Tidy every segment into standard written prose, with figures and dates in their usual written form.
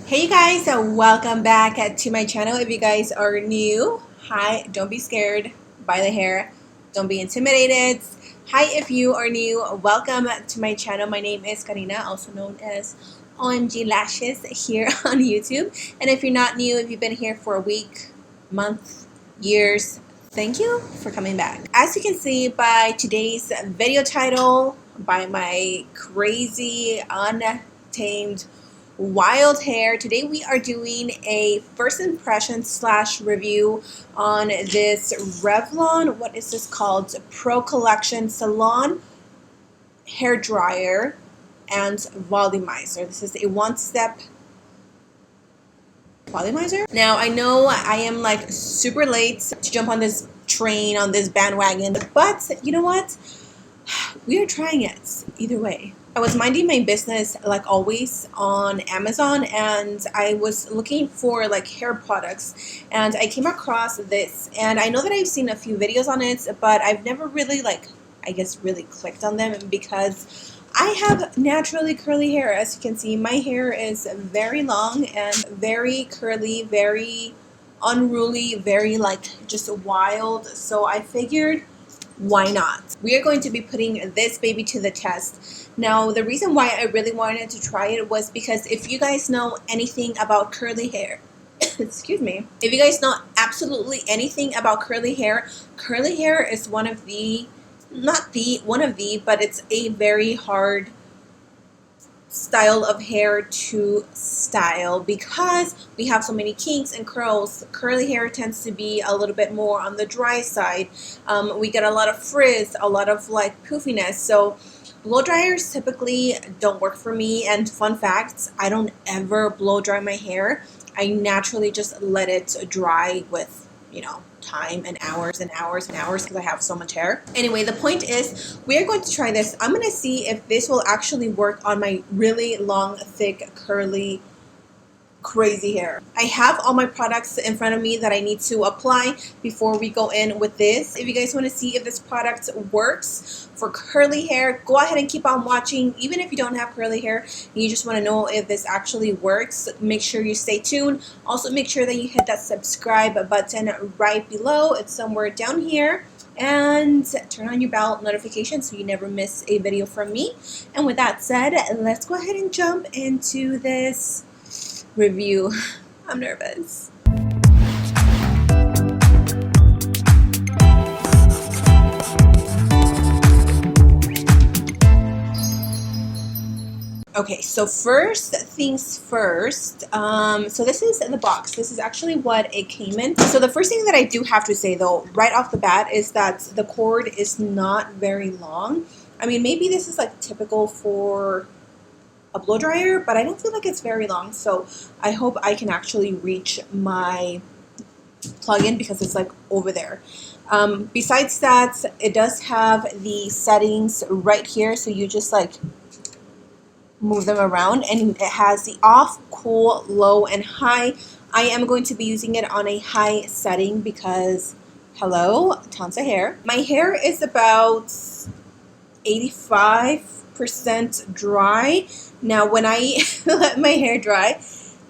Hey you guys, welcome back to my channel. If you guys are new, hi, don't be scared by the hair. Don't be intimidated. Hi, if you are new, welcome to my channel. My name is Karina, also known as OMG Lashes here on YouTube. And if you're not new, if you've been here for a week, month, years, thank you for coming back. As you can see by today's video title, by my crazy, untamed wild hair, today we are doing a first impression slash review on this Revlon, what is this called, Pro Collection Salon hair dryer and volumizer. This is a one-step volumizer. Now I know I am like super late to jump on this train, on this bandwagon, but you know what, we are trying it either way. I was minding my business like always on Amazon, and I was looking for like hair products, and I came across this, and I know that I've seen a few videos on it, but I've never really really clicked on them because I have naturally curly hair. As you can see, my hair is very long and very curly, very unruly, very just wild, so I figured, why not? We are going to be putting this baby to the test. Now, the reason why I really wanted to try it was because if you guys know anything about curly hair, excuse me, if you guys know absolutely anything about curly hair is one of the, but it's a very hard style of hair to style because we have so many kinks and curls. Curly hair tends to be a little bit more on the dry side. We get a lot of frizz, a lot of like poofiness, so blow dryers typically don't work for me. And fun facts, I don't ever blow dry my hair. I naturally just let it dry with, you know, time and hours and hours and hours because I have so much hair. Anyway, the point is we are going to try this. I'm going to see if this will actually work on my really long, thick, curly, crazy hair. I have all my products in front of me that I need to apply before we go in with this. If you guys want to see if this product works for curly hair, go ahead and keep on watching. Even if you don't have curly hair and you just want to know if this actually works, make sure you stay tuned. Also, make sure that you hit that subscribe button right below. It's somewhere down here. And turn on your bell notification so you never miss a video from me. And with that said, let's go ahead and jump into this review. I'm nervous. Okay, so first things first, so this is the box. This is actually what it came in. So the first thing that I do have to say though, right off the bat, is that the cord is not very long. I mean, maybe this is like typical for a blow dryer, but I don't feel like it's very long, so I hope I can actually reach my plug-in because it's like over there. Besides that, it does have the settings right here, so you just like move them around, and it has the off, cool, low, and high. I am going to be using it on a high setting because, hello, tons of hair. My hair is about 85% dry. Now, when I let my hair dry,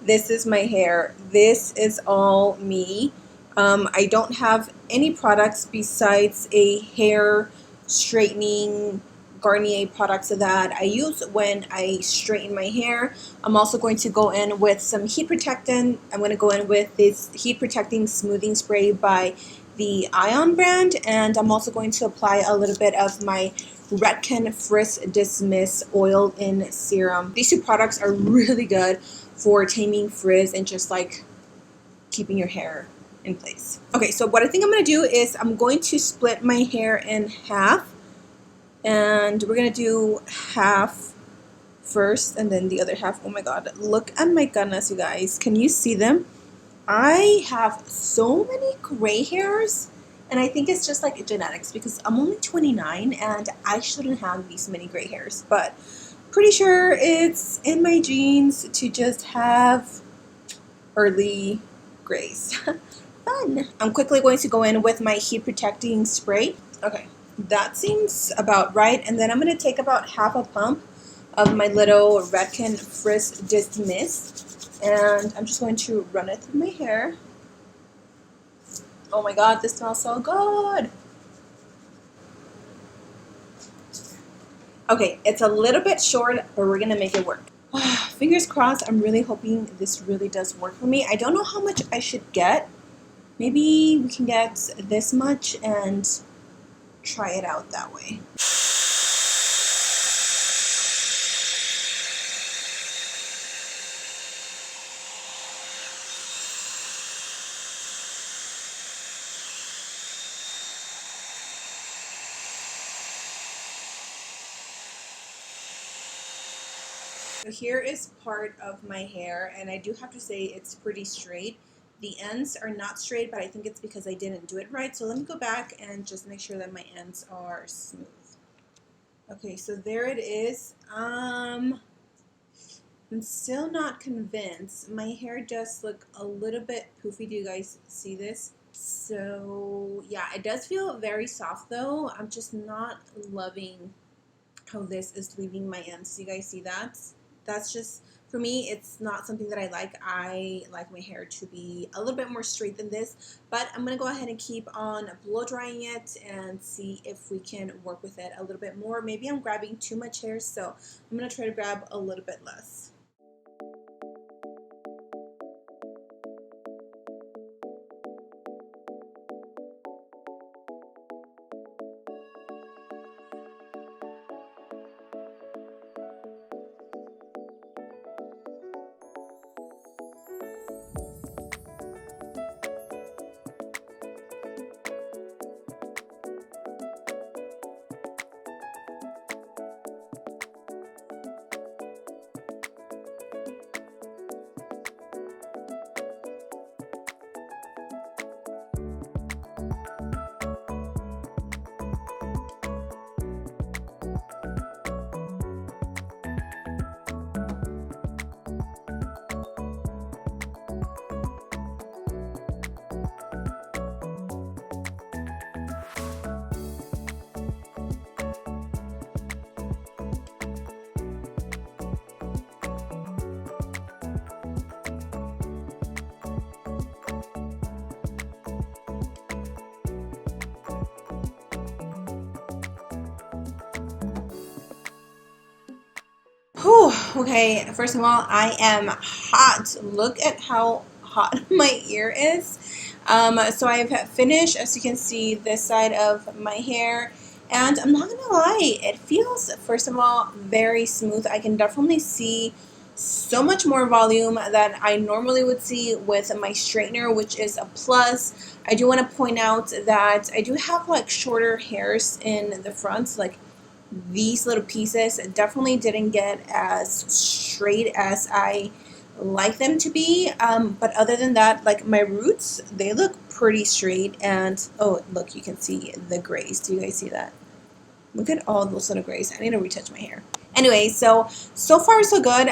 this is my hair. This is all me. I don't have any products besides a hair straightening Garnier products that I use when I straighten my hair. I'm also going to go in with some heat protectant. I'm going to go in with this heat protecting smoothing spray by the Ion brand, and I'm also going to apply a little bit of my Redken Frizz Dismiss oil in serum. These two products are really good for taming frizz and just like keeping your hair in place. Okay, so what I think I'm going to do is I'm going to split my hair in half, and we're going to do half first and then the other half. Oh my god, look at my goodness, you guys. Can you see them? I have so many gray hairs, and I think it's just like genetics because I'm only 29 and I shouldn't have these many gray hairs, but pretty sure it's in my genes to just have early grays. Fun. I'm quickly going to go in with my heat protecting spray. Okay, that seems about right, and then I'm going to take about half a pump of my little Redken Frizz Dismiss. And I'm just going to run it through my hair. Oh my god, this smells so good. Okay, it's a little bit short, but we're gonna make it work. Fingers crossed. I'm really hoping this really does work for me. I don't know how much I should get. Maybe we can get this much and try it out that way. So here is part of my hair, and I do have to say it's pretty straight. The ends are not straight, but I think it's because I didn't do it right. So let me go back and just make sure that my ends are smooth. Okay, so there it is. I'm still not convinced. My hair does look a little bit poofy. Do you guys see this? So yeah, it does feel very soft though. I'm just not loving how this is leaving my ends. Do you guys see that? That's just, for me, it's not something that I like. I like my hair to be a little bit more straight than this, but I'm going to go ahead and keep on blow drying it and see if we can work with it a little bit more. Maybe I'm grabbing too much hair, so I'm going to try to grab a little bit less. Whew, okay, first of all, I am hot. Look at how hot my ear is. So I've finished, as you can see, this side of my hair. And I'm not gonna lie, it feels, first of all, very smooth. I can definitely see so much more volume than I normally would see with my straightener, which is a plus. I do want to point out that I do have like shorter hairs in the front, like these little pieces definitely didn't get as straight as I like them to be, but other than that, like my roots, they look pretty straight. And oh look, you can see the grays. Do you guys see that? Look at all those little grays. I need to retouch my hair. Anyway, so far so good.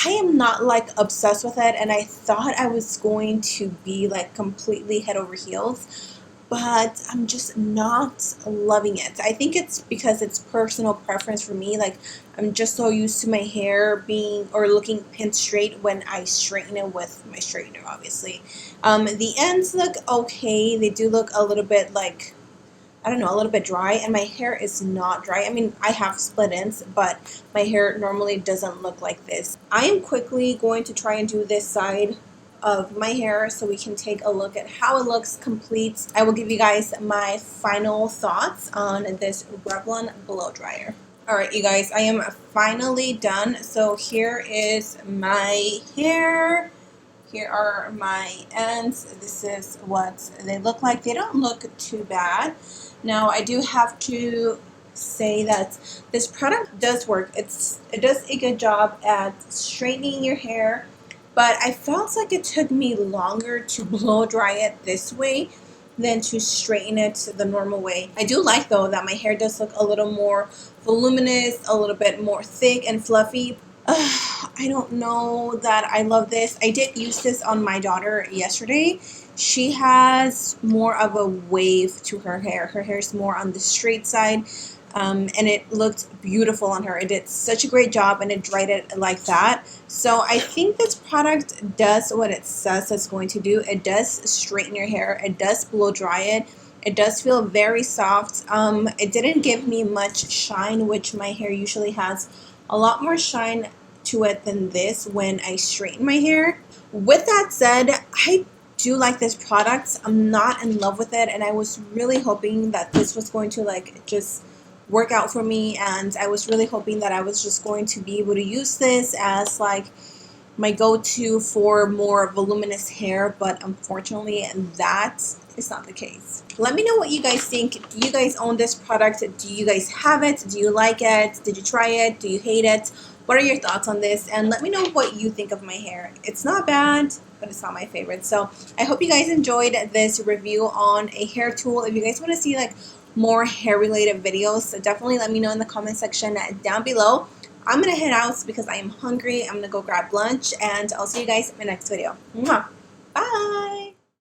I am not like obsessed with it, and I thought I was going to be like completely head over heels, but I'm just not loving it. I think it's because it's personal preference for me. Like, I'm just so used to my hair being or looking pin straight when I straighten it with my straightener, obviously. The ends look okay. They do look a little bit like, I don't know, a little bit dry, and my hair is not dry. I mean, I have split ends, but my hair normally doesn't look like this. I am quickly going to try and do this side of my hair so we can take a look at how it looks complete. I will give you guys my final thoughts on this Revlon blow dryer. Alright you guys, I am finally done. So here is my hair. Here are my ends. This is what they look like. They don't look too bad. Now I do have to say that this product does work. It does a good job at straightening your hair, but I felt like it took me longer to blow dry it this way than to straighten it the normal way. I do like though that my hair does look a little more voluminous, a little bit more thick and fluffy. I don't know that I love this. I did use this on my daughter yesterday. She has more of a wave to her hair. Her hair is more on the straight side. and it looked beautiful on her. It did such a great job, and it dried it like that. So I think this product does what it says it's going to do. It does straighten your hair. It does blow dry it. It does feel very soft. It didn't give me much shine, which my hair usually has a lot more shine to it than this when I straighten my hair. With that said, I do like this product. I'm not in love with it, and I was really hoping that this was going to like just work out for me, and I was really hoping that I was just going to be able to use this as like my go-to for more voluminous hair, but unfortunately that is not the case. Let me know what you guys think. Do you guys own this product? Do you guys have it? Do you like it? Did you try it? Do you hate it? What are your thoughts on this? And let me know what you think of my hair. It's not bad, but it's not my favorite. So I hope you guys enjoyed this review on a hair tool. If you guys want to see like more hair related videos, so definitely let me know in the comment section down below. I'm gonna head out because I am hungry. I'm gonna go grab lunch, and I'll see you guys in my next video. Mwah.